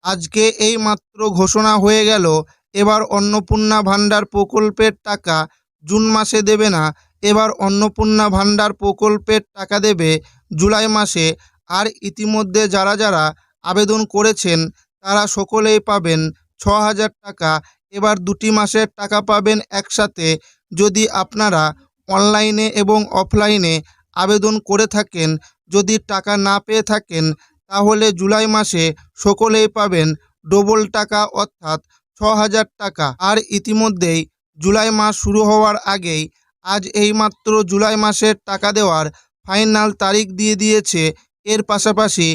আজকে এই মাত্র ঘোষণা হয়ে গেল, এবার অন্নপূর্ণা ভাণ্ডার প্রকল্পের টাকা জুন মাসে দেবে না, এবার অন্নপূর্ণা ভাণ্ডার প্রকল্পের টাকা দেবে জুলাই মাসে। আর ইতিমধ্যে যারা যারা আবেদন করেছেন তারা সকলেই পাবেন 6,000 টাকা। এবার 2টি মাসের টাকা পাবেন একসাথে। যদি আপনারা অনলাইনে এবং অফলাইনে আবেদন করে থাকেন, যদি টাকা না পেয়ে থাকেন, তাহলে জুলাই মাসে সকলেই পাবেন ডবল টাকা, অর্থাৎ 6,000 টাকা। আর ইতিমধ্যেই জুলাই মাস শুরু হওয়ার আগেই আজ এইমাত্র জুলাই মাসের টাকা দেওয়ার ফাইনাল তারিখ দিয়ে দিয়েছে। এর পাশাপাশি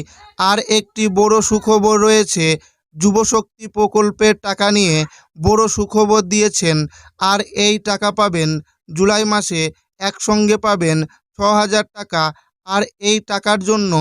আর একটি বড় সুখবর রয়েছে। যুবশক্তি প্রকল্পের টাকা নিয়ে বড় সুখবর দিয়েছেন। আর এই টাকা পাবেন জুলাই মাসে, একসঙ্গে পাবেন 6,000 টাকা। আর এই টাকার জন্য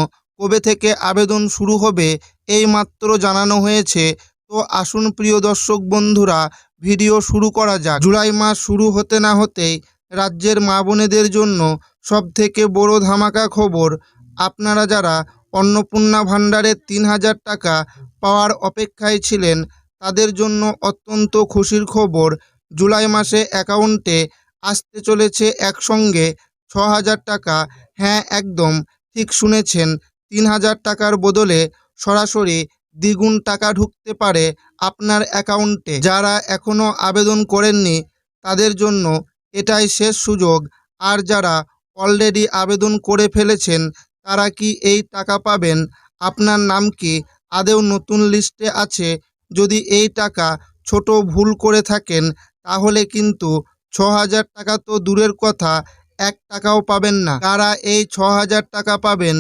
কবে থেকে আবেদন শুরু হবে এই মাত্র জানানো হয়েছে। তো আসুন প্রিয় দর্শক বন্ধুরা, ভিডিও শুরু করা যাক। জুলাই মাস শুরু হতে না হতেই রাজ্যের মা বোনেদের জন্য সবথেকে বড় ধামাকা খবর। আপনারা যারা অন্নপূর্ণা ভাণ্ডারের 3,000 টাকা পাওয়ার অপেক্ষায় ছিলেন, তাদের জন্য অত্যন্ত খুশির খবর। জুলাই মাসে অ্যাকাউন্টে আসতে চলেছে একসঙ্গে 6,000 টাকা। হ্যাঁ, একদম ঠিক শুনেছেন, 3,000 টাকার বদলে সরাসরি দ্বিগুণ টাকা ঢুকতে পারে আপনার অ্যাকাউন্টে। যারা এখনও আবেদন করেননি তাদের জন্য এটাই শেষ সুযোগ। আর যারা অলরেডি আবেদন করে ফেলেছেন তারা কি এই টাকা পাবেন? আপনার নাম কি আদৌ নতুন লিস্টে আছে? যদি এই টাকা ছোট ভুল করে থাকেন তাহলে কিন্তু 6,000 টাকা তো দূরের কথা, 1 টাকাও পাবেন না। তারা এই 6,000 টাকা পাবেন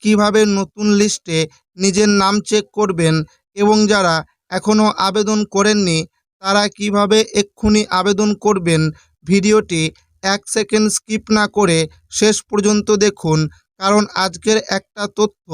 কিভাবে, নতুন লিস্টে নিজের নাম চেক করবেন, এবং যারা এখনও আবেদন করেননি তারা কিভাবে এক্ষুনি আবেদন করবেন, ভিডিওটি 1 সেকেন্ড স্কিপ না করে শেষ পর্যন্ত দেখুন। কারণ আজকের একটা তথ্য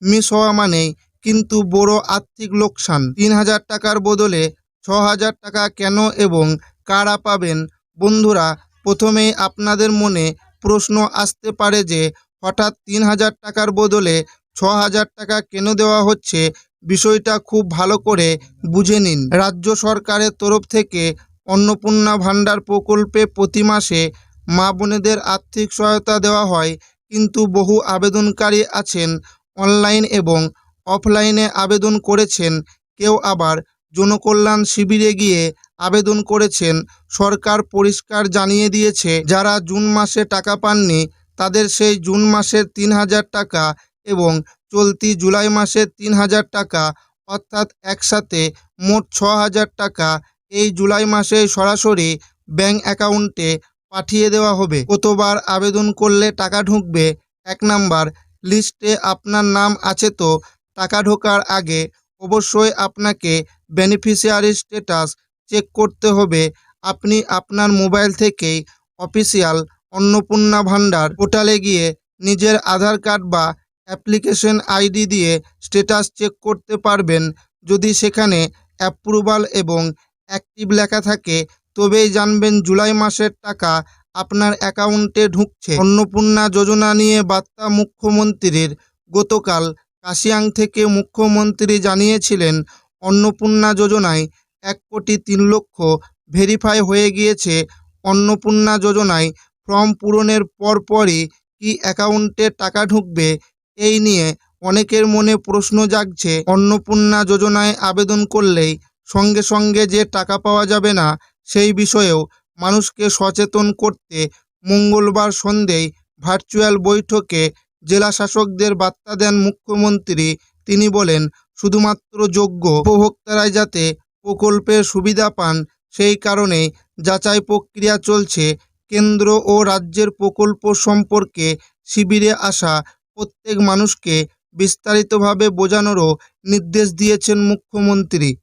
মিস হওয়া মানেই কিন্তু বড় আর্থিক লোকসান। 3,000 টাকার বদলে 6,000 টাকা কেন এবং কারা পাবেন? বন্ধুরা, প্রথমেই আপনাদের মনে প্রশ্ন আসতে পারে যে হঠাৎ 3,000 টাকার বদলে 6,000 টাকা কেন দেওয়া হচ্ছে। বিষয়টা খুব ভালো করে বুঝে নিন। রাজ্য সরকারের তরফ থেকে অন্নপূর্ণা ভাণ্ডার প্রকল্পে প্রতি মাসে মা বোনেদের আর্থিক সহায়তা দেওয়া হয়, কিন্তু বহু আবেদনকারী আছেন অনলাইন এবং অফলাইনে আবেদন করেছেন। কেউ আবার জনকল্যাণ শিবিরে গিয়ে আবেদন করেছেন। সরকার পরিষ্কার জানিয়ে দিয়েছে, যারা জুন মাসে টাকা পাননি তাদের সেই জুন মাসের 3,000 টাকা এবং চলতি জুলাই মাসের 3,000 টাকা, অর্থাৎ একসাথে মোট 6,000 টাকা এই জুলাই মাসে সরাসরি ব্যাংক অ্যাকাউন্টে পাঠিয়ে দেওয়া হবে। কতবার আবেদন করলে টাকা ঢুকবে? 1 নাম্বার, লিস্টে আপনার নাম আছে তো? টাকা ঢোকার আগে অবশ্যই আপনাকে বেনিফিশিয়ারি স্ট্যাটাস চেক করতে হবে। আপনি আপনার মোবাইল থেকেই অফিসিয়াল অন্নপূর্ণা ভাণ্ডার পোর্টালে গিয়ে নিজের আধার কার্ড বা অ্যাপ্লিকেশন আইডি দিয়ে স্ট্যাটাস চেক করতে পারবেন। যদি সেখানে অ্যাপ্রুভাল এবং অ্যাক্টিভ লেখা থাকে তবেই জানবেন জুলাই মাসের টাকা আপনার অ্যাকাউন্টে ঢুকছে। অন্নপূর্ণা যোজনা নিয়ে বার্তা মুখ্যমন্ত্রীর। গতকাল কাশিয়াং থেকে মুখ্যমন্ত্রী জানিয়েছিলেন, অন্নপূর্ণা যোজনায় 1,03,00,000 ভেরিফাই হয়ে গিয়েছে। অন্নপূর্ণা যোজনায় ফর্ম পূরণের পরপরই কি অ্যাকাউন্টে টাকা ঢুকবে? এই নিয়ে অনেকের মনে প্রশ্ন জাগছে। অন্নপূর্ণা যোজনায় আবেদন করলেই সঙ্গে সঙ্গে যে টাকা পাওয়া যাবে না, সেই বিষয়েও মানুষকে সচেতন করতে মঙ্গলবার সন্ধ্যেয় ভার্চুয়াল বৈঠকে জেলা শাসকদের বার্তা দেন মুখ্যমন্ত্রী। তিনি বলেন, শুধুমাত্র যোগ্য উপভোক্তারাই যাতে প্রকল্পের সুবিধা পান সেই কারণেই যাচাই প্রক্রিয়া চলছে। কেন্দ্র ও রাজ্যের প্রকল্প সম্পর্কে শিবিরে আসা প্রত্যেক মানুষকে বিস্তারিতভাবে বোঝানোরও নির্দেশ দিয়েছেন মুখ্যমন্ত্রী।